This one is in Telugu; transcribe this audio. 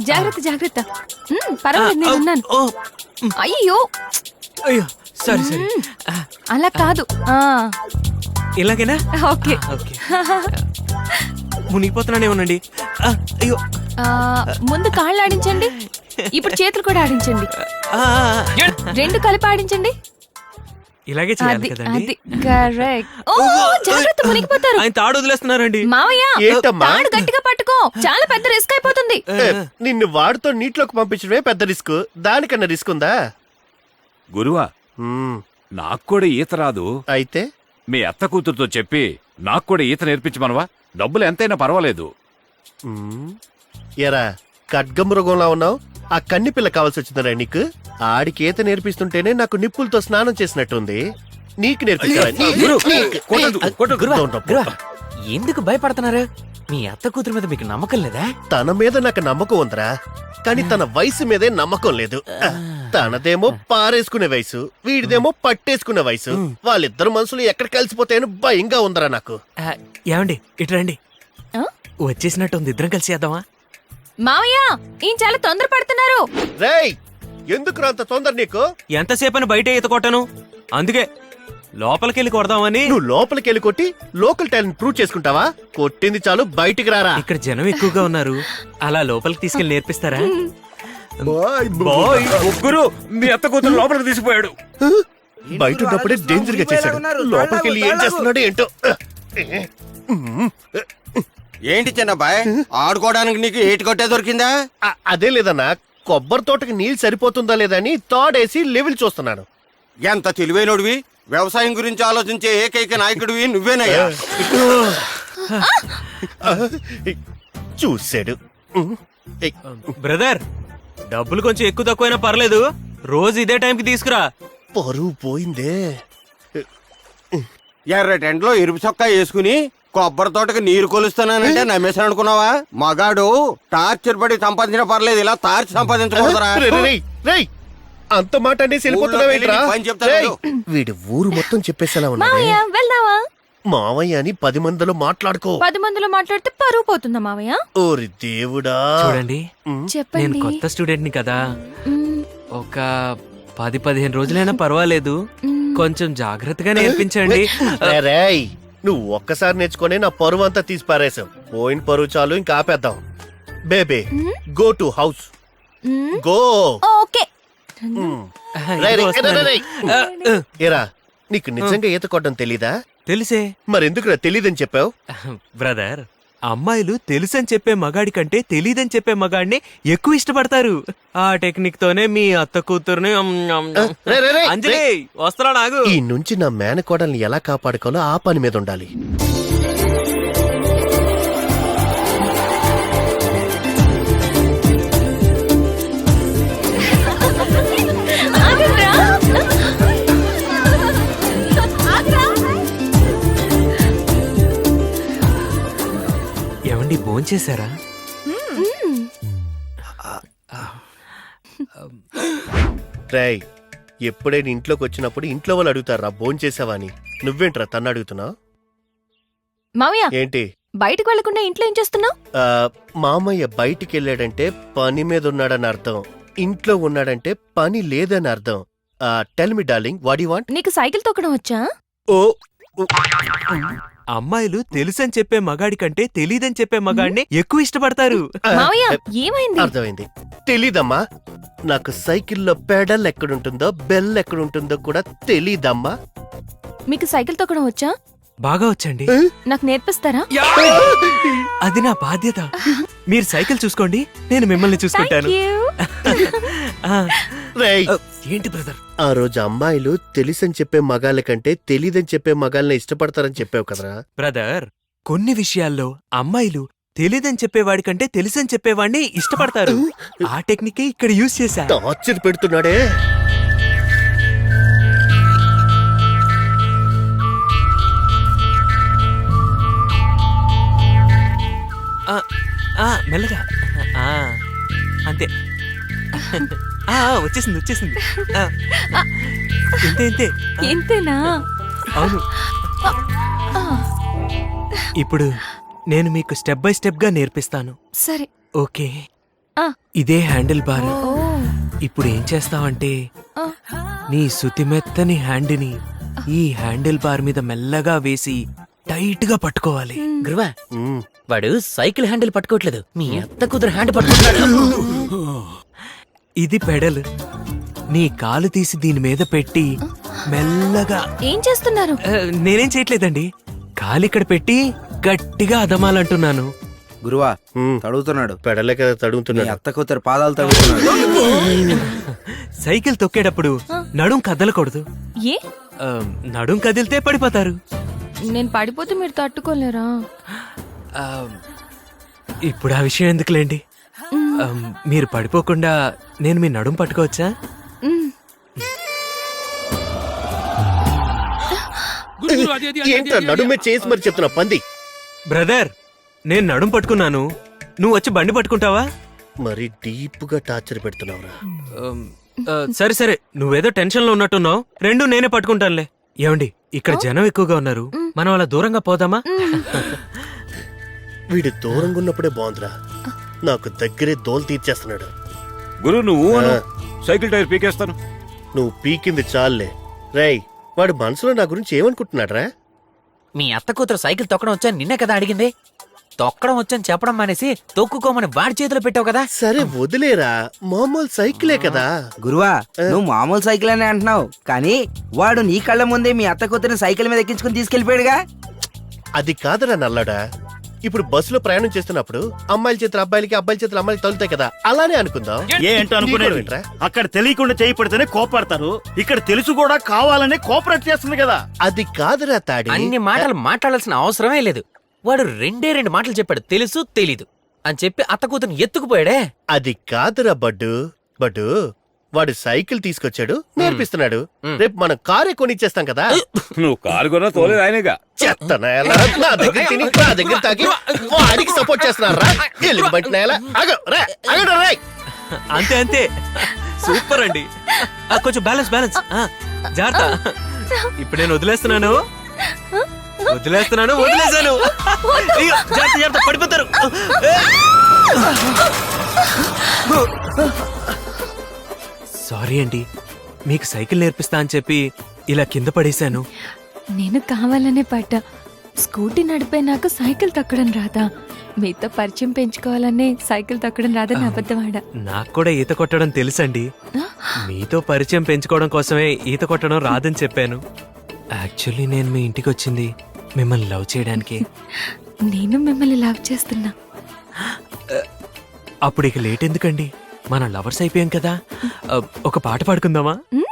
జాగ్రత్త జాగ్రత్త. పర్వాలేదు, నేను ఉన్నాను. అయ్యో అయ్యో సారీ సారీ. అలా కాదు. ఇలాగేనా? ఓకే. ఓకే. మునిగిపోతున్నానే ఉండండి. అయ్యో. ముందు కాళ్ళు ఆడించండి, ఇప్పుడు చేతులు కూడా ఆడించండి. రెండు కలిపి ఆడించండి. ఇలాగే చేయాలి కదండి. అది కరెక్ట్. ఓ జాగ్రత్త, మునిగిపోతారు. ఆయన తాడు వదిలేస్తున్నారండి. మావయ్య ఏంటమ్మా? తాడు గట్టిగా పట్టుకో, చాలా పెద్ద రిస్క్ అయిపోతుంది. నిన్ను వాడితో నీటిలోకి పంపించడమే పెద్ద రిస్క్, దానికన్నా రిస్క్ ఉందా? గురువా, నాకు కూడా ఈత రాదు. అయితే మీ అత్త కూతురుతో చెప్పి నాకు కూడా ఈత నేర్పించమనవా? డబ్బులు ఎంతైనా పర్వాలేదు. ఎరా ఖడ్గమృగంలా ఉన్నావు, ఆ కన్ని పిల్ల కావాల్సి వచ్చిందరా నీకు? ఆడికి ఈత నేర్పిస్తుంటేనే నాకు నిప్పులతో స్నానం చేసినట్టుంది. నీకు నేర్పించాలి. ఎందుకు భయపడుతున్నారు? మీ అత్త కూతురు మీద మీకు నమ్మకం లేదా? తన మీద నాకు నమ్మకం ఉందిరా, కానీ తన వయసు మీదే నమ్మకం లేదు. తనదేమో పారేసుకునే వయసు, వీడిదేమో పట్టేసుకునే వయసు. వాళ్ళిద్దరు మనుషులు ఎక్కడ కలిసిపోతాయని భయంగా ఉందరా నాకు. ఏమండి ఇటు రండి. వచ్చేసినట్టుంది, ఇద్దరం కలిసి చేద్దామా? మావయ్య ఈయన చాలా తొందర పడుతున్నారు. రేయ్, ఎందుకు అంత తొందర నీకు? ఎంతసేపని బయట ఈత కొట్టాను, అందుకే లోపలికెళ్ళి కొడదామని. నువ్వు లోపలికెళ్ళి కొట్టి లోకల్ టాలెంట్ ప్రూవ్ చేసుకుంటావా? కొట్టింది చాలు, బయటికి రారా. ఇక్కడ జనం ఎక్కువగా ఉన్నారు, అలా లోపలికి తీసుకెళ్లి నేర్పిస్తారా? ముగ్గురు మీ అత్త కూతురు లోపలికి తీసుకుపోయాడు. బయట ఉన్నప్పుడే డేంజర్ గా చేశాడు, లోపలికెళ్ళి ఏం చేస్తున్నాడు ఏంటో. ఏంటి చిన్నబ్బాయ్, ఆడుకోవడానికి నీకు ఏటి కొట్టే దొరికిందా? అదే లేదన్నా, కొబ్బరి తోటకి నీళ్ళు సరిపోతుందా లేదని తోడేసి లెవెల్ చూస్తున్నాను. ఎంత తెలివైనడివి, వ్యవసాయం గురించి ఆలోచించే ఏకైక నాయకుడివి నువ్వేనయ్యా. చూసాడు. బ్రదర్, డబ్బులు కొంచెం ఎక్కువ తక్కువైనా పర్లేదు, రోజు ఇదే టైంకి తీసుకురా. పరువు పోయిందే. ఎర్రటెంట్లో ఎరుపు చొక్కా వేసుకుని కొబ్బరి తోటకి నీరు కొలుస్తానంటే నమ్మేసాను అనుకున్నావా? మగాడు టార్చర్ పడి సంపాదించిన పర్లేదు, ఇలా తార్చి సంపాదించకూడదురా. రేయ్, అంత మాట అనేసి వెళ్ళిపోతున్నావేంట్రా? పని చెప్తాను. వీడి ఊరు మొత్తం చెప్పేసేలా ఉన్నాడే. మావయ్య వెళ్దావా? మావయ్య అని 10 మందిలో మాట్లాడుకో. 10 మందిలో మాట్లాడితే పరువు పోతుందా మావయ్య? ఓరి దేవుడా. చూడండి, నేను చెప్పండి. కొత్త స్టూడెంట్ ని కదా, ఒక 10-15 రోజులైనా పర్వాలేదు, కొంచెం జాగ్రత్తగా నేర్పించండి. రేయ్, నువ్వు ఒక్కసారి నేర్చుకునే నా పరువు అంతా తీసి పారేసావు. పోయిన పరువు చాలు, ఇంకా ఆపేద్దాం. బేబే, go to house. Go. Okay. ఏరా, నీకు నిజంగా ఈత కొట్టడం తెలీదా? తెలిసే. మరెందుకురా తెలీదని చెప్పావు? బ్రదర్, అమ్మాయిలు తెలుసని చెప్పే మగాడి కంటే తెలీదని చెప్పే మగాడిని ఎక్కువ ఇష్టపడతారు. ఆ టెక్నిక్ తోనే మీ అత్త కూతురుని అంజలి వస్త్రా నాగు. ఈ నుంచి నా మేనకోడల్ని ఎలా కాపాడుకోవాలో ఆ పని మీద ఉండాలి. ఏమండి, భోంచేశారా? రేయ్, ఎప్పుడైనా ఇంట్లోకి వచ్చినప్పుడు ఇంట్లో వాళ్ళు అడుగుతారా భోంచేసావా అని. నువ్వేంట్రా తన్ను అడుగుతున్నావు? మావయ్య ఏంటి బయటకు వెళ్లకుండా ఇంట్లో ఏం చేస్తున్నావు? మామయ్య బయటికి వెళ్ళాడంటే పని మీద ఉన్నాడని అర్థం, ఇంట్లో ఉన్నాడంటే పని లేదని అర్థం. Tell me darling, what you want? నీకు సైకిల్ తొక్కడం వచ్చా? ఓ, అమ్మాయిలు తెలుసని చెప్పే మగాడి కంటే తెలీదని చెప్పే మగాడిని ఎక్కువ ఇష్టపడతారు. మావయ్య ఏమైంది? అర్థమైంది. తెలీదమ్మా, నాకు సైకిల్లో పెడల్ ఎక్కడుంటుందో బెల్ ఎక్కడుంటుందో కూడా తెలీదమ్మా. మీకు సైకిల్ తొక్కడం వచ్చా? బాగా వచ్చండి. నాకు నేర్పిస్తారా? అది నా బాధ్యత. మీరు సైకిల్ చూసుకోండి, నేను మిమ్మల్ని చూసుకుంటాను. రేయ్, ఏంటి బ్రదర్? ఆ రోజు అమ్మాయిలు తెలుసని చెప్పే మగాళ్ళ కంటే తెలీదని చెప్పే మగాళ్ళని ఇష్టపడతారని చెప్పావు కదరా. బ్రదర్, కొన్ని విషయాల్లో అమ్మాయిలు తెలీదని చెప్పేవాడి కంటే తెలుసని చెప్పేవాడిని ఇష్టపడతారు. ఆ టెక్నికే ఇక్కడ యూజ్ చేశా. టార్చర్ పెడుతున్నాడే. మెల్లగా, అంతే. వచ్చేసింది వచ్చేసింది. ఇంతే ఇంతే. ఇంతేనా? అవును. ఇప్పుడు నేను మీకు స్టెప్ బై స్టెప్ గా నేర్పిస్తాను. సరే. ఓకే, ఆ, ఇదే హ్యాండిల్ బార్. ఓ, ఇప్పుడు ఏం చేస్తావంటే ఆ, నీ సుతిమెత్తని హ్యాండ్ని ఈ హ్యాండిల్ బార్ మీద మెల్లగా వేసి టైట్ గా పట్టుకోవాలి. గురువా మ్మ్. వాడు సైకిల్ హ్యాండిల్ పట్టుకోవట్లేదు, మీ అత్త కూతురు హ్యాండ్ పట్టుకుంటున్నాడు. ఇది పెడల్. నీ కాలు తీసి దీని మీద పెట్టి మెల్లగా. ఏం చేస్తున్నారు? నేనేం చేయట్లేదండి, కాలు ఇక్కడ పెట్టి గట్టిగా అదమాలంటున్నాను. గురువా మ్మ్. తడుగుతున్నాడు. పెడలే కదా మీ తడుగుతున్నాడు. అత్త కూతురు పాదాలు తడుగుతున్నాడు. సైకిల్ తొక్కేటప్పుడు నడుం కదలకూడదు. ఏ? ఆ, నడుం కదిలితే పడిపోతారు. నేను పడిపోతే మీరు తట్టుకోలేరా? ఆ, ఇప్పుడు ఆ విషయం ఎందుకులేండి. ఆ, మీరు పడిపోకుండా నేను మీ నడుం పట్టుకోవచ్చా? మ్, ఏంట్రా నడుమే చేసి మరి చెప్తున్నా పంది. బ్రదర్, నేను నడుం పట్టుకున్నాను, నువ్వు వచ్చి బండి పట్టుకుంటావా? మరి డీప్ గా టార్చర్ పెడుతున్నావురా. సరే సరే, నువ్వేదో టెన్షన్ లో ఉన్నట్టున్నావు. రెండు నేనే పట్టుకుంటానులే. ఏమండి, ఇక్కడ జనం ఎక్కువగా ఉన్నారు, మనం అలా దూరంగా పోదామా? వీడు దూరంగా ఉన్నప్పుడే బాగుందిరా, నాకు దగ్గరే దోలు తీర్చేస్తున్నాడు. గురు నువ్వు అను. ఆ. సైకిల్ టైర్ పీకేస్తాను. నువ్వు పీకింది చాలులే. రేయ్, వాడు మనసులో నా గురించి ఏమనుకుంటున్నాడ్రా? మీ అత్త కూతురు సైకిల్ తొక్కడం వచ్చా నిన్నే కదా అడిగింది. తొక్కడం వచ్చని చెప్పడం మానేసి తొక్కుకోమని వాడి చేతిలో పెట్టావు కదా. సరే వదిలేరా, మామూలు సైకిలే కదా. గురువా నువ్వు మామూలు సైకిల్ అని అంటున్నావు, కానీ వాడు నీ కళ్ళ ముందే మీ అత్త కూతురిని సైకిల్ మీద ఎక్కించుకుని తీసుకెళ్లిపోయాడుగా. అది కాదురా నల్లడా, ఇప్పుడు బస్సులో ప్రయాణం చేస్తున్నప్పుడు అమ్మాయిల చేతులు అబ్బాయిలకి, అబ్బాయిల చేతులు అమ్మాయిలకి తగులుతాయి కదా, అలానే అనుకుందాం. ఏంటో అనుకునేది. ఏంట్రా? అక్కడ తెలియకుండా చేయి పడితేనే కోపడతారు, ఇక్కడ తెలుసు కూడా కావాలనే కోఆపరేట్ చేస్తుంది కదా. అది కాదురా తాడి. అన్ని మాటలు మాట్లాడాల్సిన అవసరమే లేదు. వాడు రెండు మాటలు చెప్పాడు, తెలుసు తెలీదు అని చెప్పి అత్త కూతురుని ఎత్తుకుపోయాడే. అది కాదురా బడ్డు. బడ్డు, వాడు సైకిల్ తీసుకొచ్చాడు, నేర్పిస్తున్నాడు. రేపు మనం కారే కొనిచ్చేస్తాం కదా. నువ్వు కారు కొన్నా తోలేదు ఆయనగా. చెత్త నేల, నా దగ్గర తిని నా దగ్గర తాగి వాడికి సపోర్ట్ చేస్తున్నారా? ఎలుగు బట్టి నేల. అగడు రే. అంతే అంతే, సూపర్ అండి. కొంచెం బ్యాలెన్స్ బ్యాలెన్స్. జాగ్రత్త. ఇప్పుడు నేను వదిలేస్తున్నాను, వదిలేసాను. అయ్యో, జాగ్రత్త జాగ్రత్త, పడిపోతారు. సారీ అండి, మీకు సైకిల్ నేర్పిస్తా అని చెప్పి ఇలా కింద పడేశాను. నేను కావాలనే పడ్డా. స్కూటీ నడిపే నాకు సైకిల్ తొక్కడం రాదా? మీతో పరిచయం పెంచుకోవాలనే సైకిల్ తొక్కడం రాదని అబద్ధమాడా. నాకు కూడా ఈత కొట్టడం తెలుసండి. మీతో పరిచయం పెంచుకోవడం కోసమే ఈత కొట్టడం రాదని చెప్పాను. యాక్చువల్లీ నేను మీ ఇంటికి వచ్చింది మిమ్మల్ని లవ్ చేయడానికి. నేను మిమ్మల్ని లవ్ చేస్తున్నా. అప్పుడు ఇక లేట్ ఎందుకండి, మనం లవర్స్ అయిపోయాం కదా. ఒక పాట పాడుకుందామా? మ్?